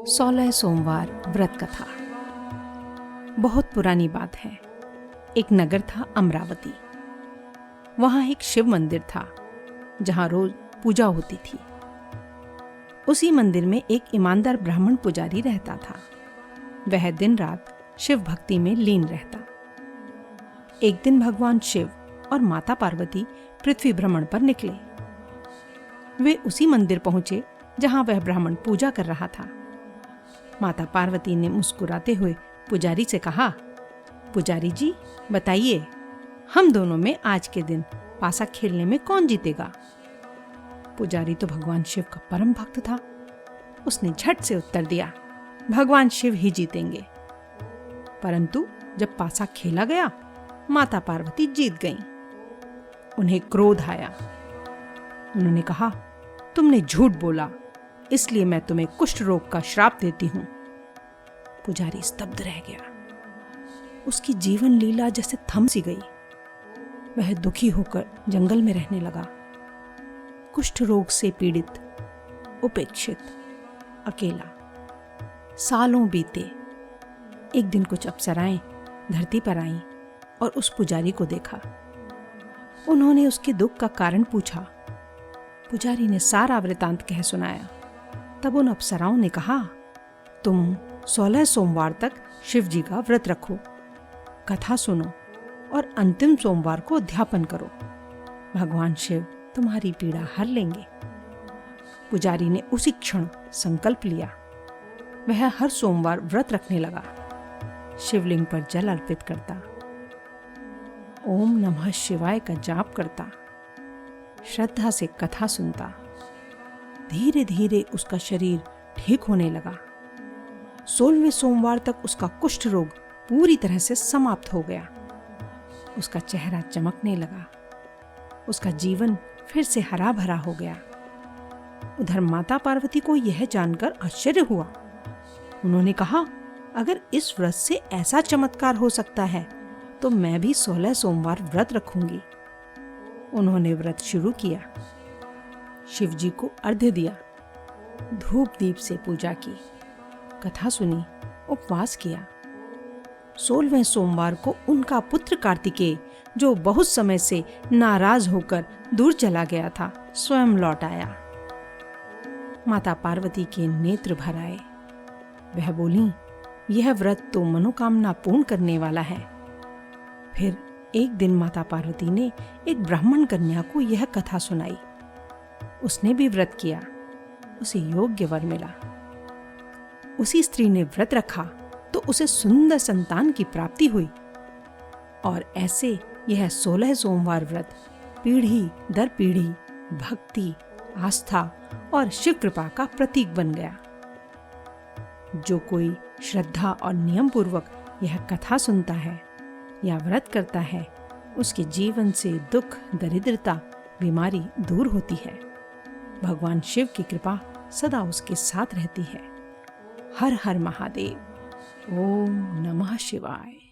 16 सोमवार व्रत कथा। बहुत पुरानी बात है। एक नगर था अमरावती। वहां एक शिव मंदिर था जहां रोज पूजा होती थी। उसी मंदिर में एक ईमानदार ब्राह्मण पुजारी रहता था। वह दिन रात शिव भक्ति में लीन रहता। एक दिन भगवान शिव और माता पार्वती पृथ्वी भ्रमण पर निकले। वे उसी मंदिर पहुंचे जहां वह ब्राह्मण पूजा कर रहा था। माता पार्वती ने मुस्कुराते हुए पुजारी से कहा, पुजारी जी बताइए, हम दोनों में आज के दिन पासा खेलने में कौन जीतेगा? पुजारी तो भगवान शिव का परम भक्त था। उसने झट से उत्तर दिया, भगवान शिव ही जीतेंगे। परंतु जब पासा खेला गया, माता पार्वती जीत गईं। उन्हें क्रोध आया। उन्होंने कहा, तुमने झूठ बोला, इसलिए मैं तुम्हें कुष्ठ रोग का श्राप देती हूं। पुजारी स्तब्ध रह गया। उसकी जीवन लीला जैसे थम सी गई। वह दुखी होकर जंगल में रहने लगा, कुष्ठ रोग से पीड़ित, उपेक्षित, अकेला। सालों बीते। एक दिन कुछ अप्सराएं धरती पर आईं और उस पुजारी को देखा। उन्होंने उसके दुख का कारण पूछा। पुजारी ने सारा वृतांत कह सुनाया। तब उन अप्सराओं ने कहा, तुम 16 सोमवार तक शिव जी का व्रत रखो, कथा सुनो और अंतिम सोमवार को अध्यापन करो। भगवान शिव तुम्हारी पीड़ा हर लेंगे। पुजारी ने उसी क्षण संकल्प लिया। वह हर सोमवार व्रत रखने लगा। शिवलिंग पर जल अर्पित करता, ओम नमः शिवाय का जाप करता, श्रद्धा से कथा सुनता। धीरे धीरे उसका शरीर ठीक होने लगा। 16वें सोमवार तक उसका कुष्ठ रोग पूरी तरह से समाप्त हो गया। उसका चेहरा चमकने लगा। उसका जीवन फिर से हरा भरा हो गया। उधर माता पार्वती को यह जानकर आश्चर्य हुआ। उन्होंने कहा, अगर इस व्रत से ऐसा चमत्कार हो सकता है तो मैं भी 16 सोमवार व्रत रखूंगी। उन्होंने व्रत शुरू किया। शिव जी को अर्घ्य दिया, धूप दीप से पूजा की, कथा सुनी, उपवास किया। 16वें सोमवार को उनका पुत्र कार्तिकेय, जो बहुत समय से नाराज होकर दूर चला गया था, स्वयं लौट आया। माता पार्वती के नेत्र भर आए। वह बोली, यह व्रत तो मनोकामना पूर्ण करने वाला है। फिर एक दिन माता पार्वती ने एक ब्राह्मण कन्या को यह कथा सुनाई। उसने भी व्रत किया। उसे योग्य वर मिला। उसी स्त्री ने व्रत रखा तो उसे सुंदर संतान की प्राप्ति हुई। और ऐसे यह 16 सोमवार व्रत पीढ़ी दर पीढ़ी भक्ति, आस्था और शिव कृपा का प्रतीक बन गया। जो कोई श्रद्धा और नियम पूर्वक यह कथा सुनता है या व्रत करता है, उसके जीवन से दुख, दरिद्रता, बीमारी दूर होती है। भगवान शिव की कृपा सदा उसके साथ रहती है। हर हर महादेव। ओम नमः शिवाय।